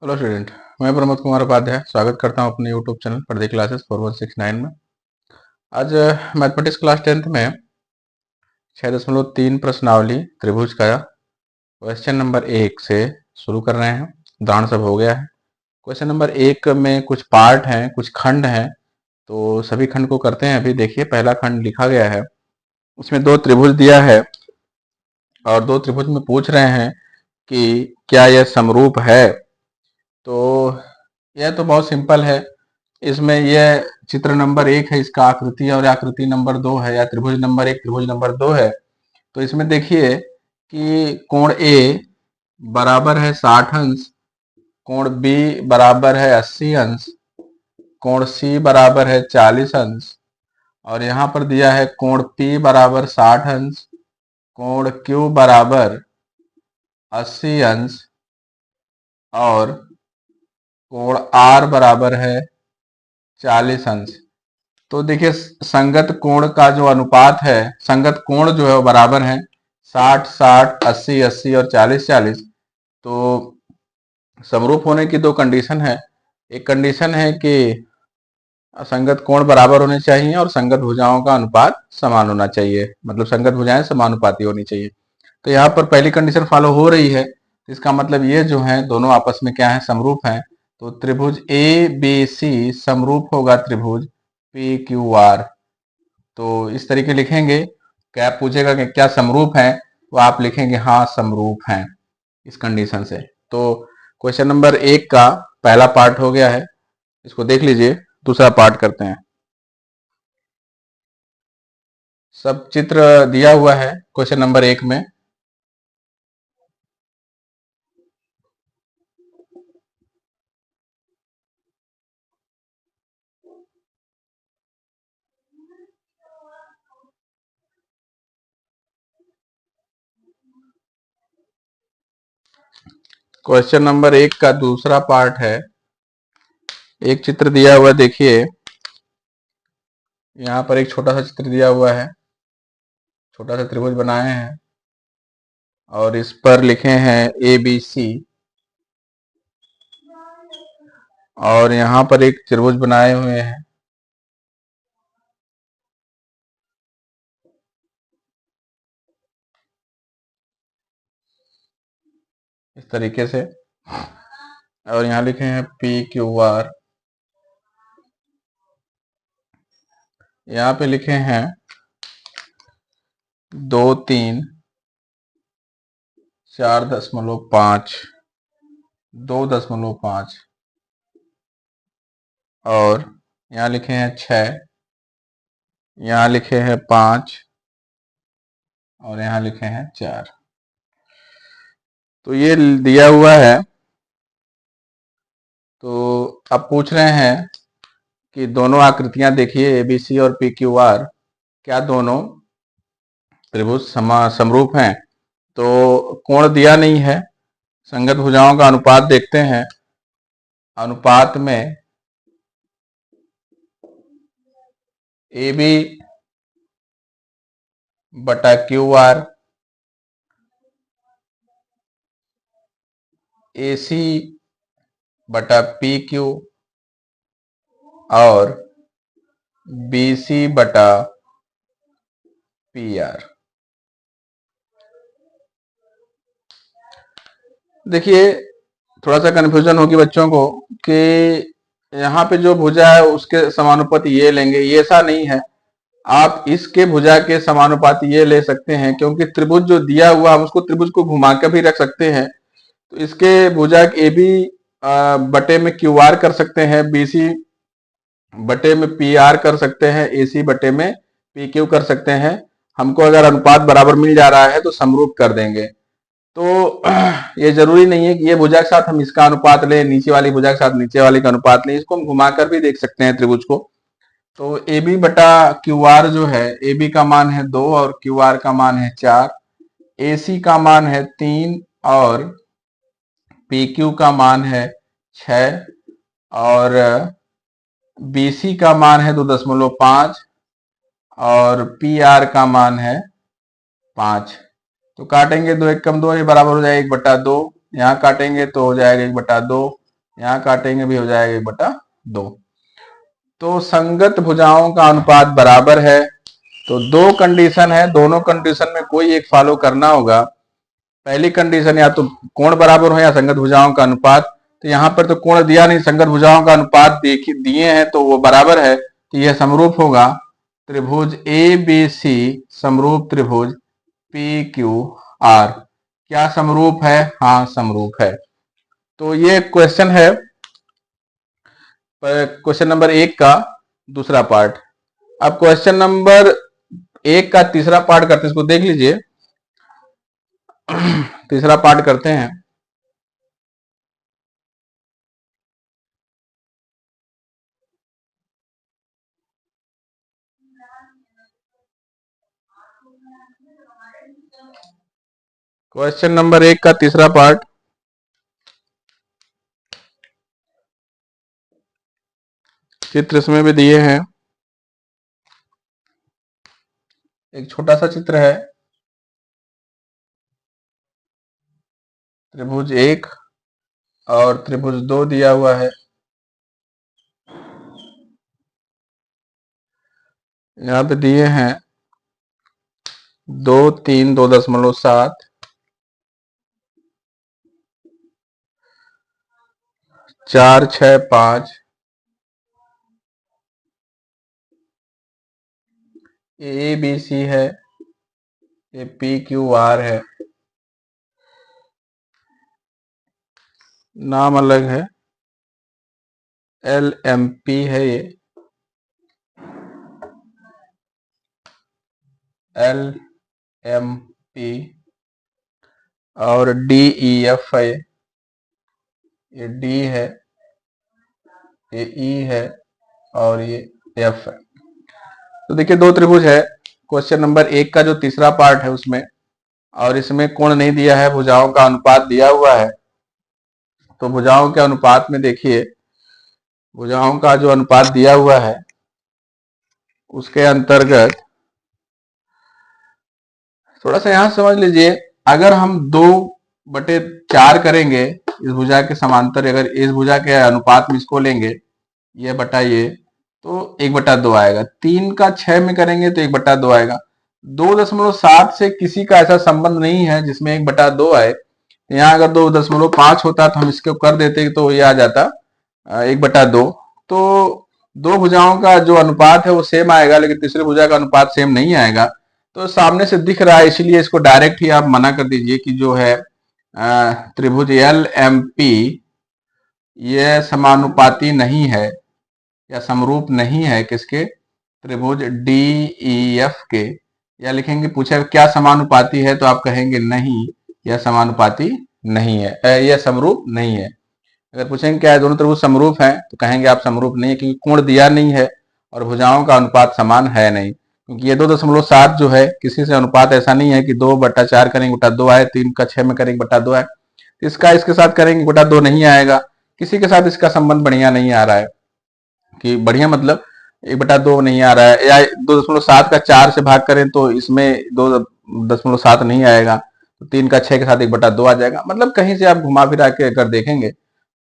Hello student. मैं प्रमोद कुमार उपाध्याय स्वागत करता हूं अपने यूट्यूब चैनल प्रदीप क्लासेस 4169 में। आज मैथमेटिक्स क्लास 10th में 6.3 प्रश्नावली त्रिभुज का क्वेश्चन नंबर 1 से शुरू कर रहे हैं। उदाहरण सब हो गया है। क्वेश्चन नंबर 1 में कुछ पार्ट हैं, कुछ खंड हैं, तो सभी खंड को करते हैं। अभी देखिए, पहला खंड लिखा गया है, उसमें 2 त्रिभुज दिया है और 2 त्रिभुज में पूछ रहे हैं कि क्या यह समरूप है। तो यह तो बहुत सिंपल है। इसमें यह चित्र नंबर 1 है, इसका आकृति, और आकृति नंबर 2 है, या त्रिभुज नंबर 1 त्रिभुज नंबर 2 है। तो इसमें देखिए कि कोण ए बराबर है 60 अंश, कोण बी बराबर है 80 अंश, कोण सी बराबर है 40 अंश, और यहाँ पर दिया है कोण पी बराबर 60 अंश, कोण क्यू बराबर 80 अंश, और कोण आर बराबर है 40 अंश। तो देखिए, संगत कोण का जो अनुपात है, संगत कोण जो है वो बराबर है 60-60, 80-80 और 40-40। तो समरूप होने की 2 कंडीशन है। एक कंडीशन है कि संगत कोण बराबर होने चाहिए और संगत भुजाओं का अनुपात समान होना चाहिए, मतलब संगत भुजाएं समानुपाती होनी चाहिए। तो यहाँ पर पहली कंडीशन फॉलो हो रही है, इसका मतलब ये जो है दोनों आपस में क्या है, समरूप हैं। तो त्रिभुज ए बी सी समरूप होगा त्रिभुज पी क्यू आर। तो इस तरीके लिखेंगे। क्या पूछेगा कि क्या समरूप है, तो आप लिखेंगे हाँ समरूप हैं इस कंडीशन से। तो क्वेश्चन नंबर 1 का पहला पार्ट हो गया है, इसको देख लीजिए। दूसरा पार्ट करते हैं। सब चित्र दिया हुआ है क्वेश्चन नंबर 1 में। क्वेश्चन नंबर 1 का दूसरा पार्ट है। एक चित्र दिया हुआ, देखिए यहाँ पर एक छोटा सा चित्र दिया हुआ है, छोटा सा त्रिभुज बनाए हैं और इस पर लिखे हैं ए बी सी, और यहाँ पर एक त्रिभुज बनाए हुए हैं इस तरीके से, और यहाँ लिखे हैं पी क्यू आर। यहाँ पे लिखे हैं 2 3 4.5 2.5, और यहाँ लिखे हैं 6, यहाँ लिखे हैं 5, और यहाँ लिखे हैं 4। तो ये दिया हुआ है। तो अब पूछ रहे हैं कि दोनों आकृतियां देखिए एबीसी और पी क्यू आर, क्या दोनों त्रिभुज समरूप हैं। तो कोण दिया नहीं है, संगत भुजाओं का अनुपात देखते हैं। अनुपात में ए बी बटा क्यू आर, ए सी बटा पी क्यू, और बी सी बटा पी आर। देखिए, थोड़ा सा कन्फ्यूजन होगी बच्चों को कि यहाँ पे जो भुजा है उसके समानुपाती ये लेंगे, ये ऐसा नहीं है। आप इसके भुजा के समानुपाती ये ले सकते हैं, क्योंकि त्रिभुज जो दिया हुआ हम उसको त्रिभुज को घुमा कर भी रख सकते हैं। तो इसके भुजा ए बी बटे में क्यू आर कर सकते हैं, बी सी बटे में पी आर कर सकते हैं, ए सी बटे में पी क्यू कर सकते हैं। हमको अगर अनुपात बराबर मिल जा रहा है तो समरूप कर देंगे। तो ये जरूरी नहीं है कि ये भुजा के साथ हम इसका अनुपात लें, नीचे वाली भुजा के साथ नीचे वाली का अनुपात लें। इसको हम घुमाकर भी देख सकते हैं त्रिभुज को। तो ए बी बटा क्यू आर जो है, ए बी का मान है 2 और क्यू आर का मान है 4, ए सी का मान है 3 और पी क्यू का मान है 6, और बी सी का मान है 2.5, और पी आर का मान है 5। तो काटेंगे 2 1 कम 2, ये बराबर हो जाएगा 1/2। यहाँ काटेंगे तो हो जाएगा 1/2, यहाँ काटेंगे भी हो जाएगा 1/2। तो संगत भुजाओं का अनुपात बराबर है। तो दो कंडीशन है, दोनों कंडीशन में कोई एक फॉलो करना होगा। पहली कंडीशन या तो कोण बराबर हो या संगत भुजाओं का अनुपात। तो यहाँ पर तो कोण दिया नहीं, संगत भुजाओं का अनुपात दिए हैं तो वो बराबर है, तो यह समरूप होगा। त्रिभुज ए बी सी समरूप त्रिभुज पी क्यू आर। क्या समरूप है? हाँ समरूप है। तो ये क्वेश्चन है, क्वेश्चन नंबर 1 का दूसरा पार्ट। अब क्वेश्चन नंबर 1 का तीसरा पार्ट करते हैं, इसको देख लीजिए। तीसरा पार्ट करते हैं। क्वेश्चन नंबर 1 का तीसरा पार्ट। चित्र इसमें भी दिए हैं। एक छोटा सा चित्र है, त्रिभुज 1 और त्रिभुज 2 दिया हुआ है। यहाँ पे दिए हैं 2 3 2.7, 4 6 5। ए बी सी है, ये पी क्यू आर है। नाम अलग है, एल एम पी है ये, एल एम पी। और डी ई एफ है, ये डी है, ये ई है और ये एफ है। तो देखिए दो त्रिभुज है। क्वेश्चन नंबर 1 का जो तीसरा पार्ट है उसमें, और इसमें कोण नहीं दिया है, भुजाओं का अनुपात दिया हुआ है। तो भुजाओं के अनुपात में देखिए, भुजाओं का जो अनुपात दिया हुआ है उसके अंतर्गत थोड़ा सा यहां समझ लीजिए। अगर हम 2/4 करेंगे इस भुजा के समांतर, अगर इस भुजा के अनुपात में इसको लेंगे, ये बटा ये, तो 1/2 आएगा। 3 का 6 में करेंगे तो 1/2 आएगा। 2.7 से किसी का ऐसा संबंध नहीं है जिसमें 1/2 आए। यहाँ अगर 2.5 होता तो हम इसको कर देते तो ये आ जाता 1/2। तो दो भुजाओं का जो अनुपात है वो सेम आएगा, लेकिन तीसरी भुजा का अनुपात सेम नहीं आएगा। तो सामने से दिख रहा है, इसलिए इसको डायरेक्ट ही आप मना कर दीजिए कि जो है त्रिभुज एल एम पी ये समानुपाती नहीं है या समरूप नहीं है किसके? त्रिभुज डी ई एफ के। या लिखेंगे, पूछा क्या समानुपाती है, तो आप कहेंगे नहीं, यह समानुपाती नहीं है, यह समरूप नहीं है। अगर पूछेंगे क्या है दोनों त्रिभुज समरूप हैं, तो कहेंगे आप समरूप नहीं है, क्योंकि कोण दिया नहीं है और भुजाओं का अनुपात समान है नहीं। क्योंकि ये 2.7 जो है किसी से अनुपात ऐसा नहीं है कि 2/4 करेंगे 1/2 आए, 3 का 6 में करेंगे 1/2 आए। इसका इसके साथ करेंगे 1/2 नहीं आएगा। किसी के साथ इसका संबंध बढ़िया नहीं आ रहा है, कि बढ़िया मतलब 1/2 नहीं आ रहा है। या 2.7 का 4 से भाग करें तो इसमें 2.7 नहीं आएगा। तो 3 का 6 के साथ 1/2 आ जाएगा। मतलब कहीं से आप घुमा फिरा के अगर देखेंगे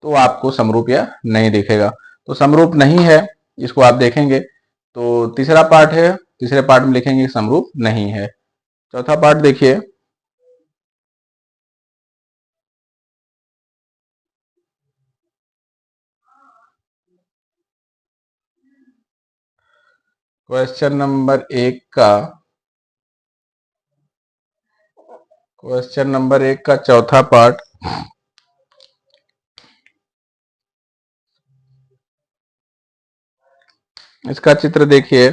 तो आपको समरूप या नहीं दिखेगा। तो समरूप नहीं है, इसको आप देखेंगे तो तीसरा पार्ट है, तीसरे पार्ट में लिखेंगे समरूप नहीं है। चौथा पार्ट देखिए। क्वेश्चन नंबर 1 का चौथा पार्ट। इसका चित्र देखिए।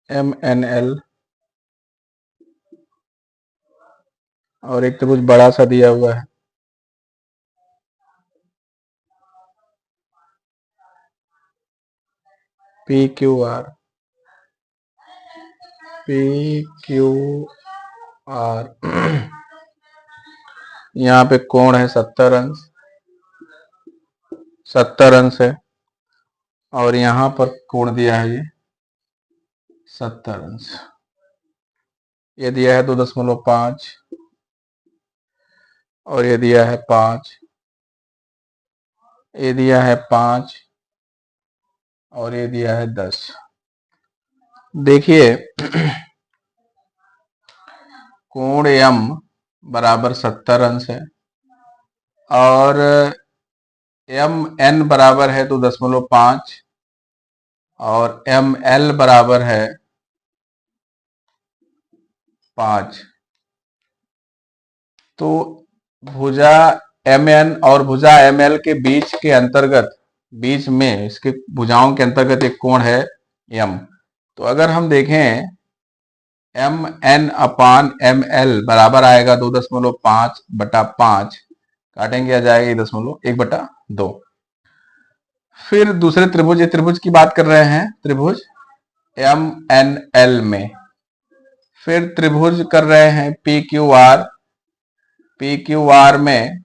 MNL और एक त्रिभुज बड़ा सा दिया हुआ है, PQR। PQR यहाँ पे कोण है 70 अंश, 70 अंश है, और यहाँ पर कोण दिया है ये 70 अंश। ये दिया है 2.5 और ये दिया है 5, ये दिया है 5 और ये दिया है 10। देखिए कोण M बराबर 70 अंश है और MN बराबर है 2.5 और ML बराबर है 5। तो भुजा MN और भुजा ML के बीच के अंतर्गत, बीच में इसके भुजाओं के अंतर्गत एक कोण है M। तो अगर हम देखें MN अपान ML बराबर आएगा 2.5/5, काटेंगे आ जाएगा 1/2। फिर दूसरे त्रिभुज, ये त्रिभुज की बात कर रहे हैं, त्रिभुज MNL में। फिर त्रिभुज कर रहे हैं PQR। PQR में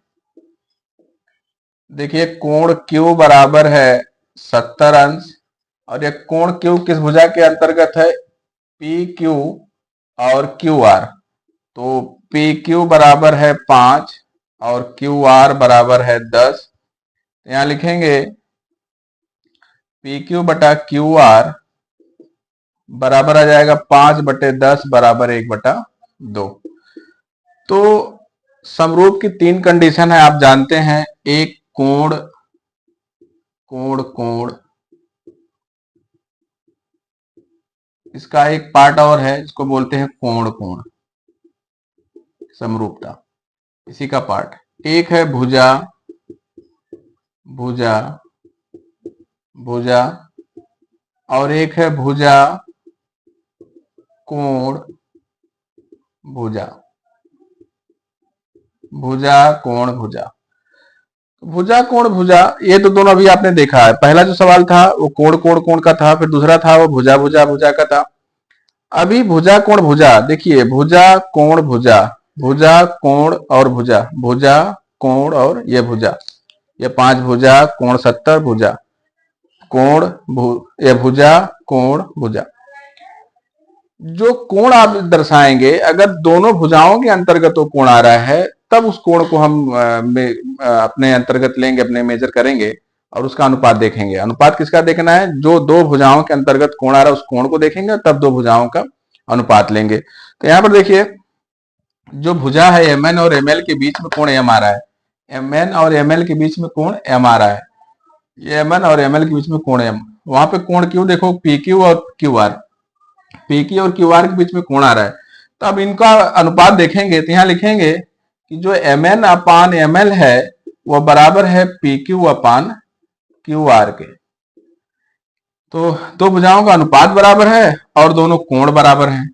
देखिए कोण Q बराबर है 70 अंश और ये कोण Q किस भुजा के अंतर्गत है? PQ और QR। तो PQ बराबर है 5 और QR बराबर है 10। यहां लिखेंगे PQ बटा QR बराबर आ जाएगा 5/10 बराबर 1/2। तो समरूप की 3 कंडीशन है, आप जानते हैं। एक कोण, कोण कोण, इसका एक पार्ट और है, इसको बोलते हैं कोण कोण, समरूपता, इसी का पार्ट। एक है भुजा, भुजा भुजा और एक है भुजा कोण भुजा, भुजा कोण भुजा। भुजा कोण भुजा, ये तो दोनों अभी आपने देखा है। पहला जो सवाल था वो कोण कोण कोण का था, फिर दूसरा था वो भुजा भुजा भुजा का था। अभी भुजा कोण भुजा, देखिए भुजा कोण भुजा, भुजा कोण और भुजा, भुजा कोण और ये भुजा, ये 5 भुजा, कोण 70 भुजा, कोण ये भुजा कोण भुजा। जो कोण आप दर्शाएंगे, अगर दोनों भुजाओं के अंतर्गत वो कोण आ रहा है, तब उस कोण को हम अपने अंतर्गत लेंगे, अपने मेजर करेंगे और उसका अनुपात देखेंगे। अनुपात किसका देखना है? जो दो भुजाओं के अंतर्गत कोण आ रहा है उस कोण को देखेंगे, तब दो भुजाओं का अनुपात लेंगे। तो यहाँ पर देखिए जो भुजा है MN और ML के बीच में कोण M आ रहा है, MN और ML के बीच में कोण M आ रहा है, ये MN और ML के बीच में कोण M। वहां पे कोण Q देखो, PQ और QR, PQ और QR के बीच में कोण आ रहा है। तो अब इनका अनुपात देखेंगे तो यहां लिखेंगे कि जो MN अपान ML है वह बराबर है PQ अपान QR के। तो दो भुजाओं का अनुपात बराबर है और दोनों कोण बराबर हैं,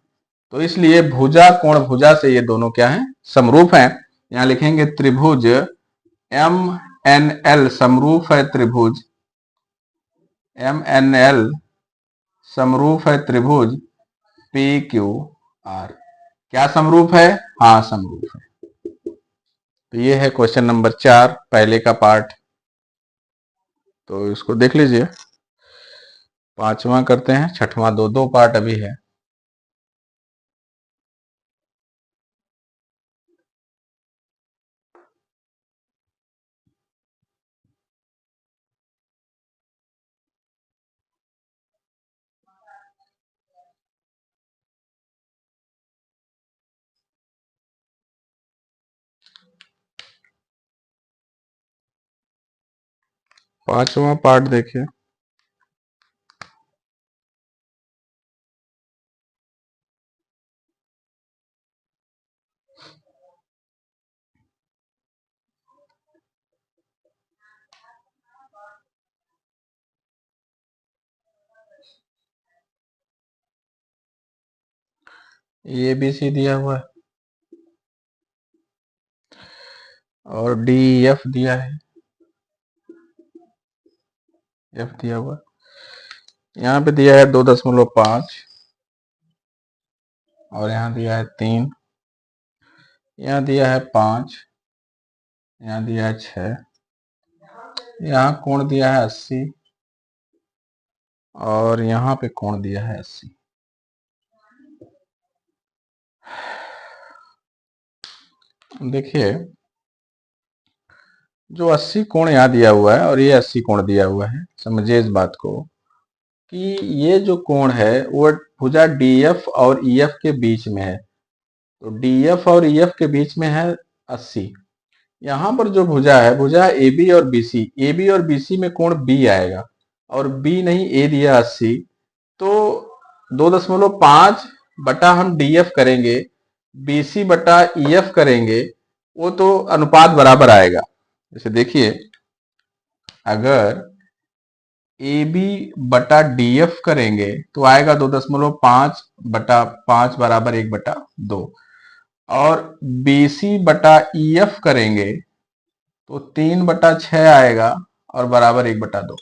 तो इसलिए भुजा कोण भुजा से ये दोनों क्या हैं? समरूप हैं। यहां लिखेंगे त्रिभुज MNL समरूप है त्रिभुज MNL समरूप है त्रिभुज PQR। क्या समरूप है? हाँ समरूप है। तो ये है क्वेश्चन नंबर 4, पहले का पार्ट। तो इसको देख लीजिए। 5वां करते हैं, 6वां, दो पार्ट अभी है। पांचवा पार्ट देखिए। ये बी सी दिया हुआ है और डी एफ दिया है, एफ दिया हुआ है। यहाँ पे दिया है 2.5 और यहाँ दिया है 3, यहाँ दिया है 5 यहाँ दिया है 6, यहाँ कोण दिया है 80 और यहाँ पे कोण दिया है 80। देखिए जो 80 कोण यहाँ दिया हुआ है और ये 80 कोण दिया हुआ है, समझिए इस बात को कि ये जो कोण है वो भुजा DF और EF के बीच में है। तो DF और EF के बीच में है 80। यहाँ पर जो भुजा है भुजा AB और BC, AB और BC में कोण B आएगा और B नहीं A दिया 80, तो 2.5 बटा हम DF करेंगे, BC बटा EF करेंगे, वो तो अनुपात बराबर आएगा। जैसे देखिए अगर AB बटा DF करेंगे तो आएगा 2.5 बटा 5 बराबर 1/2 और BC बटा EF करेंगे तो 3/6 आएगा और बराबर 1/2।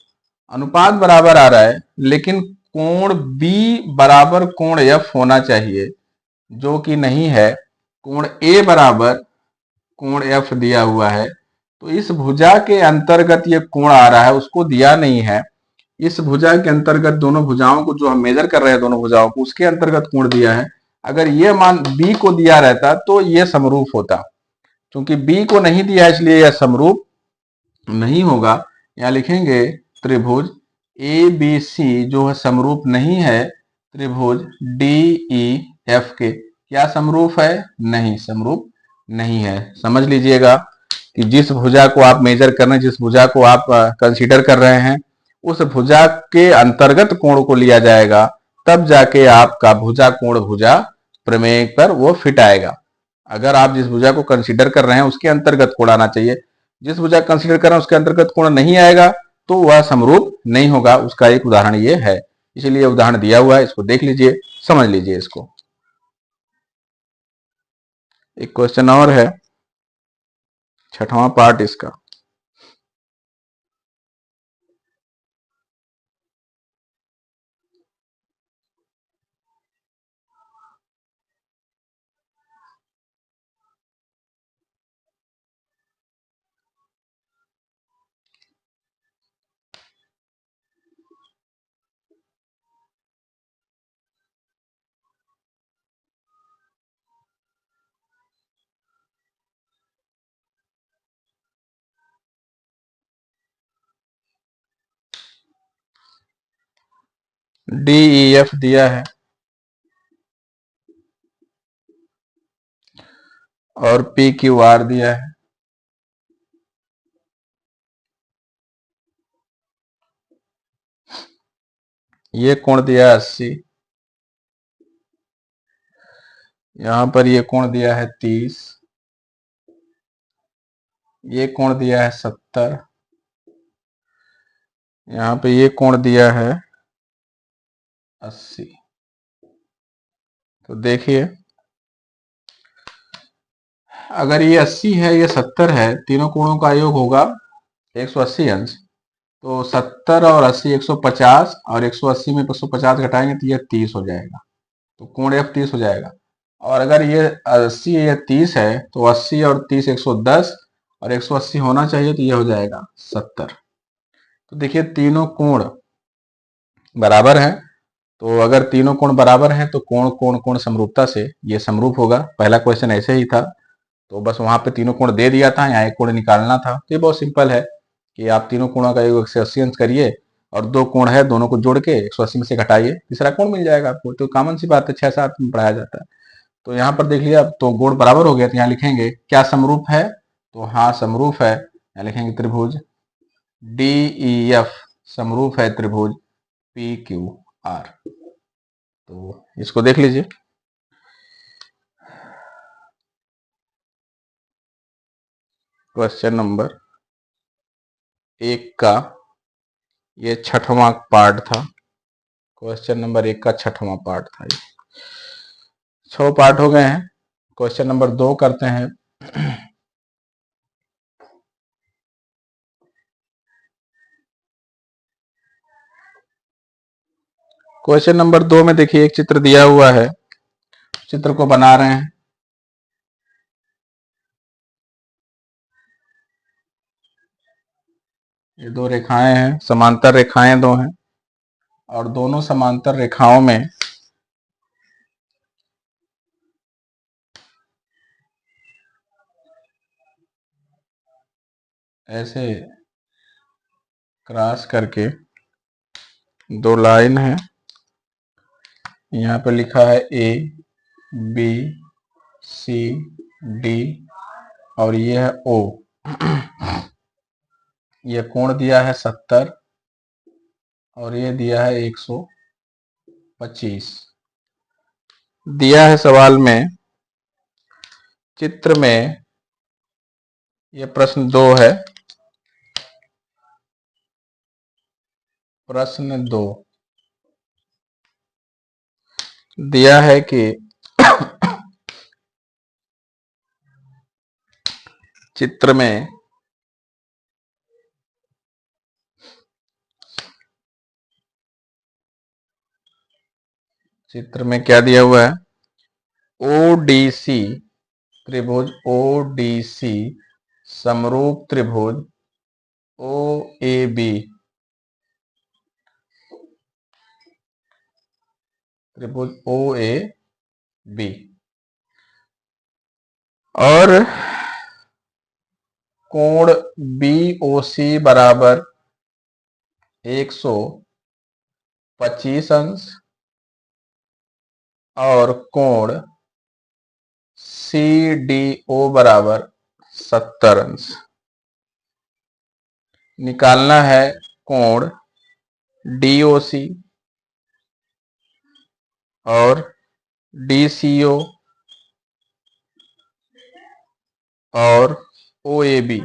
अनुपात बराबर आ रहा है लेकिन कोण B बराबर कोण F होना चाहिए, जो कि नहीं है। कोण A बराबर कोण F दिया हुआ है, तो इस भुजा के अंतर्गत ये कोण आ रहा है, उसको दिया नहीं है। इस भुजा के अंतर्गत दोनों भुजाओं को जो हम मेजर कर रहे हैं दोनों भुजाओं को, उसके अंतर्गत कोण दिया है। अगर ये मान B को दिया रहता तो ये समरूप होता, क्योंकि B को नहीं दिया इसलिए यह समरूप नहीं होगा। यहां लिखेंगे त्रिभुज ABC जो है समरूप नहीं है त्रिभुज DEF के। क्या समरूप है? नहीं, समरूप नहीं है। समझ लीजिएगा कि जिस भुजा को आप मेजर कर रहे हैं, जिस भुजा को आप कंसीडर कर रहे हैं, उस भुजा के अंतर्गत कोण को लिया जाएगा, तब जाके आपका भुजा कोण भुजा प्रमेय पर वो फिट आएगा। अगर आप जिस भुजा को कंसीडर कर रहे हैं उसके अंतर्गत कोण आना चाहिए, जिस भुजा कंसीडर कर रहे हैं उसके अंतर्गत कोण नहीं आएगा तो वह समरूप नहीं होगा। उसका एक उदाहरण ये है, इसलिए उदाहरण दिया हुआ है, इसको देख लीजिए, समझ लीजिए इसको। एक क्वेश्चन और है, 6वां पार्ट इसका। DEF दिया है और PQR दिया है। ये कोण दिया है 80, यहां पर ये कोण दिया है 30, ये कोण दिया है 70, यहां पे ये कोण दिया है 80। तो देखिए अगर ये 80 है, ये 70 है, तीनों कोणों का योग होगा 180 अंश। तो 70 और 80 150 और 180 में 150 घटाएंगे तो ये 30 हो जाएगा, तो कोण F 30 हो जाएगा। और अगर ये 80 ये 30 है तो 80 और 30 110 और 180 होना चाहिए, तो ये हो जाएगा 70। तो देखिए तीनों कोण बराबर है, तो अगर तीनों कोण बराबर हैं तो कोण कोण कोण समरूपता से ये समरूप होगा। पहला क्वेश्चन ऐसे ही था, तो बस वहां पे तीनों कोण दे दिया था, यहाँ एक कोण निकालना था। तो ये बहुत सिंपल है कि आप तीनों कोणों का योग 180 अंश करिए और दो कोण है दोनों को जोड़ के 180 में से घटाइए, तीसरा कोण मिल जाएगा आपको। तो कॉमन सी बात है, 6-7 में पढ़ाया जाता है। तो यहाँ पर देख लिया, तो कोण बराबर हो गया, तो यहाँ लिखेंगे क्या समरूप है, तो हाँ समरूप है। यहाँ लिखेंगे त्रिभुज DEF समरूप है त्रिभुज PQR। तो इसको देख लीजिए। क्वेश्चन नंबर 1 का ये 6वां पार्ट था। क्वेश्चन नंबर 1 का 6वां पार्ट था ये। 6 पार्ट हो गए हैं। क्वेश्चन नंबर 2 करते हैं। क्वेश्चन नंबर 2 में देखिए एक चित्र दिया हुआ है, चित्र को बना रहे हैं। ये दो रेखाएं हैं, समांतर रेखाएं दो हैं, और दोनों समांतर रेखाओं में ऐसे क्रॉस करके दो लाइन है। यहाँ पे लिखा है ए बी सी डी और ये है ओ। ये कोण दिया है 70 और ये दिया है 125। दिया है सवाल में, चित्र में, ये प्रश्न 2 है। प्रश्न 2 दिया है कि चित्र में क्या दिया हुआ है, ओडीसी त्रिभुज, ओडीसी समरूप त्रिभुज ओएबी, त्रिभुज ओएबी, और कोण बीओसी बराबर 125 अंश और कोण सीडीओ बराबर 70 अंश। निकालना है कोण डीओसी और डीसीओ और ओएबी,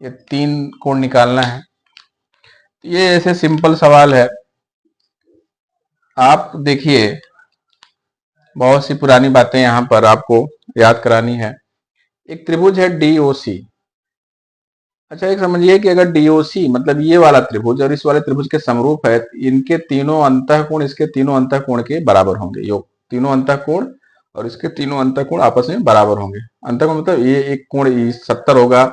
ये तीन कोण निकालना है। ये ऐसे सिंपल सवाल है। आप देखिए, बहुत सी पुरानी बातें यहाँ पर आपको याद करानी है। एक त्रिभुज है डीओसी। अच्छा, एक समझिए कि अगर डीओसी मतलब ये वाला त्रिभुज और इस वाले त्रिभुज के समरूप है, इनके तीनों अंतःकोण इसके तीनों अंतःकोण के बराबर होंगे। योग तीनों अंतःकोण और इसके तीनों अंतःकोण आपस में बराबर होंगे। अंतःकोण मतलब ये एक कोण 70 होगा,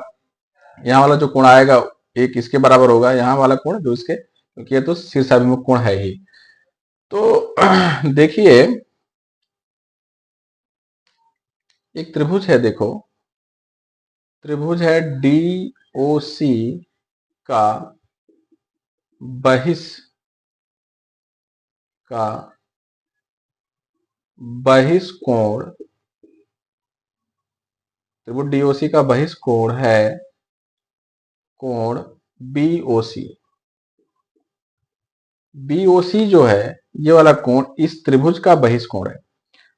यहाँ वाला जो कोण आएगा एक इसके बराबर होगा, यहाँ वाला कोण जो इसके, क्योंकि ये तो शीर्षाभिमुख कोण है ही। तो देखिए, एक त्रिभुज है, देखो त्रिभुज है डीओसी का बहिष्कोण, त्रिभुज डीओसी का बहिष्कोण है कोण बीओसी। बीओसी जो है ये वाला कोण इस त्रिभुज का बहिष्कोण है,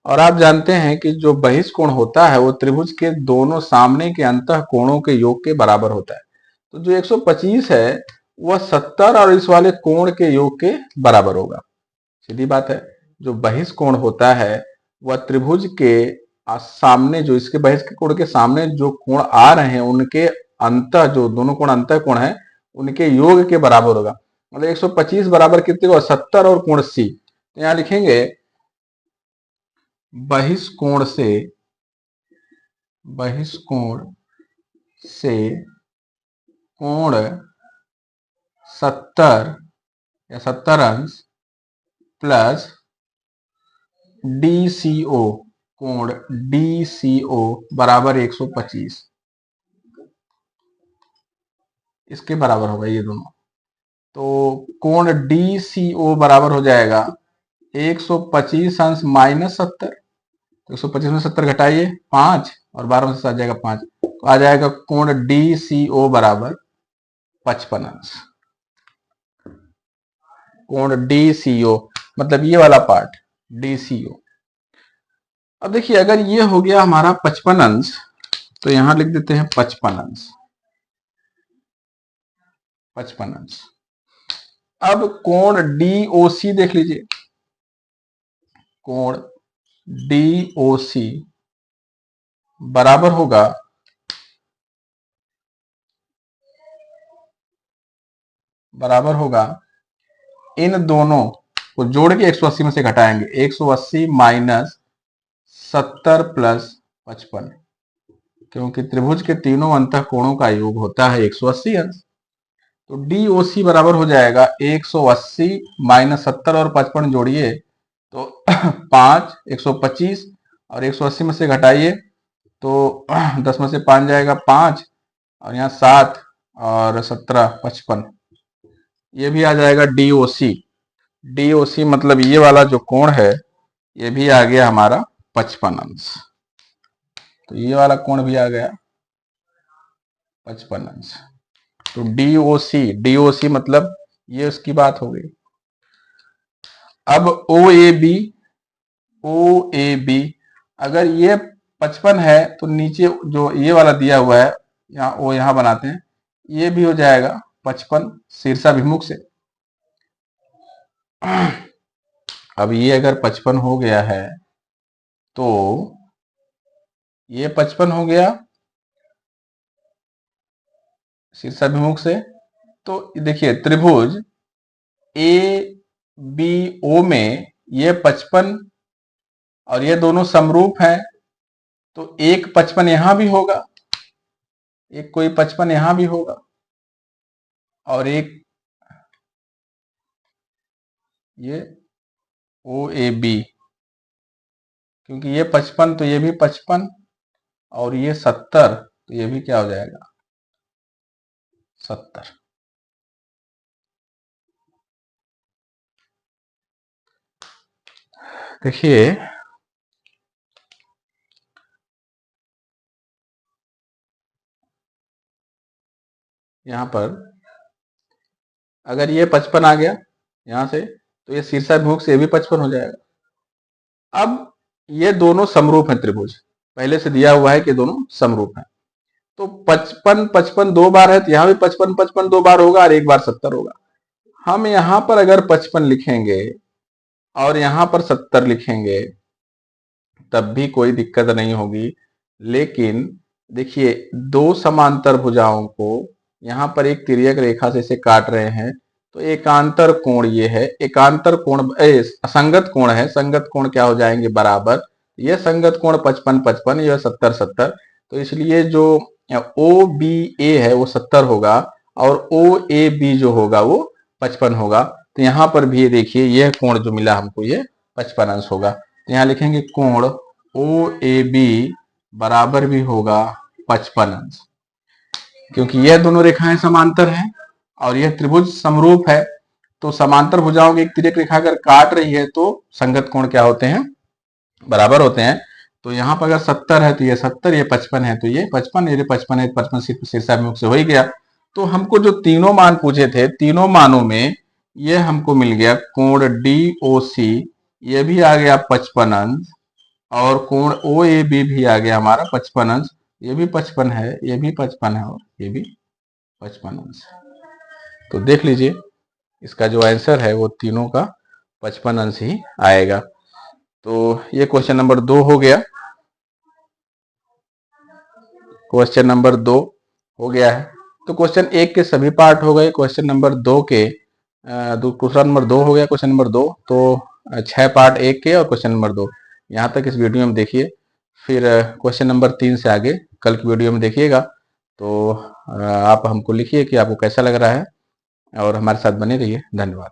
और आप जानते हैं कि जो बहिष्कोण होता है वो त्रिभुज के दोनों सामने के अंतःकोणों के योग के बराबर होता है। तो जो 125 है वह 70 और इस वाले कोण के योग के बराबर होगा। सीधी बात है। जो बहिष्कोण होता है वह त्रिभुज के सामने, जो इसके बहिष्कोण के सामने जो कोण आ रहे हैं उनके जो दोनों कोण अंतःकोण है उनके योग के बराबर होगा। मतलब 125 बराबर कितने को, 70 और कोण सी। तो यहां लिखेंगे बहिष्कोण से कोण 70 या 70 अंश प्लस डीसीओ, कोण डीसीओ बराबर 125, इसके बराबर होगा ये दोनों। तो कोण डीसीओ बराबर हो जाएगा 125 अंश माइनस 70। 125 में 70 घटाइए 5 और 12 में से आ जाएगा 5, तो आ जाएगा कोण डीसीओ बराबर 55 अंश। कोण डीसीओ मतलब ये वाला पार्ट डीसीओ। अब देखिए, अगर ये हो गया हमारा 55 अंश तो यहां लिख देते हैं 55 अंश, 55 अंश। अब कोण डीओसी देख लीजिए, कोण डीओसी बराबर होगा इन दोनों को जोड़ के 180 में से घटाएंगे, 180 माइनस 70 प्लस 55, क्योंकि त्रिभुज के तीनों अंतः कोणों का योग होता है 180 अंश। तो DOC बराबर हो जाएगा 180 माइनस 70 और 55 जोड़िए तो 5, 125 और 180 में से घटाइए तो 10 में से 5 जाएगा 5 और यहाँ 7 और 17 55, ये भी आ जाएगा DOC। DOC मतलब ये वाला जो कोण है ये भी आ गया हमारा 55 अंश। तो ये वाला कोण भी आ गया 55 अंश। तो DOC मतलब ये उसकी बात हो गई। अब OAB अगर ये 55 है तो नीचे जो ये वाला दिया हुआ है यहाँ ओ यहाँ बनाते हैं, ये भी हो जाएगा 55 शीर्षाभिमुख से। अब ये अगर 55 हो गया है तो ये 55 हो गया शीर्षाभिमुख से। तो देखिए त्रिभुज ABO में ये 55 और ये दोनों समरूप हैं, तो एक 55 यहां भी होगा, एक कोई 55 यहां भी होगा और एक ये OAB, क्योंकि ये 55 तो ये भी 55 और ये 70 तो ये भी क्या हो जाएगा 70। देखिए यहां पर अगर ये 55 आ गया यहां से तो ये शीर्षाभिमुख से भी 55 हो जाएगा। अब ये दोनों समरूप हैं, त्रिभुज पहले से दिया हुआ है कि दोनों समरूप हैं, तो 55 55 दो बार है तो यहां भी 55 55 दो बार होगा और एक बार 70 होगा। हम यहां पर अगर 55 लिखेंगे और यहां पर 70 लिखेंगे तब भी कोई दिक्कत नहीं होगी, लेकिन देखिए दो समांतर भुजाओं को यहां पर एक तिर्यक रेखा से इसे काट रहे हैं, तो एकांतर कोण ये है, एकांतर कोण असंगत कोण है, संगत कोण क्या हो जाएंगे बराबर, ये संगत कोण 55 55 यह 70 70, तो इसलिए जो OBA है वो 70 होगा और OAB जो होगा वो 55 होगा। तो यहां पर भी देखिए यह कोण जो मिला हमको ये 55 अंश होगा। तो यहां लिखेंगे कोण OAB बराबर भी होगा 55 अंश, क्योंकि यह दोनों रेखाएं समांतर हैं और यह त्रिभुज समरूप है। तो समांतर भुजाओं की एक तिर्यक रेखा अगर काट रही है तो संगत कोण क्या होते हैं बराबर होते हैं। तो यहाँ पर अगर 70 है तो ये 70, ये 55 है तो ये 55, ये 55 है 55 शीर्षाभिमुख से हो ही गया। तो हमको जो तीनों मान पूछे थे तीनों मानों में ये हमको मिल गया कोण DOC, ये भी आ गया 55 अंश और कोण OAB भी आ गया हमारा 55 अंश, ये भी 55 है, ये भी 55 है और ये भी 55 अंश। तो देख लीजिए इसका जो आंसर है वो तीनों का 55 अंश ही आएगा। तो ये क्वेश्चन नंबर 2 हो गया, क्वेश्चन नंबर 2 हो गया है। तो क्वेश्चन 1 के सभी पार्ट हो गए, क्वेश्चन नंबर 2 के दूसरा नंबर 2 हो गया, क्वेश्चन नंबर 2 तो 6 पार्ट 1 के और क्वेश्चन नंबर 2 यहाँ तक इस वीडियो में देखिए। फिर क्वेश्चन नंबर 3 से आगे कल की वीडियो में देखिएगा। तो आप हमको लिखिए कि आपको कैसा लग रहा है और हमारे साथ बने रहिए। धन्यवाद।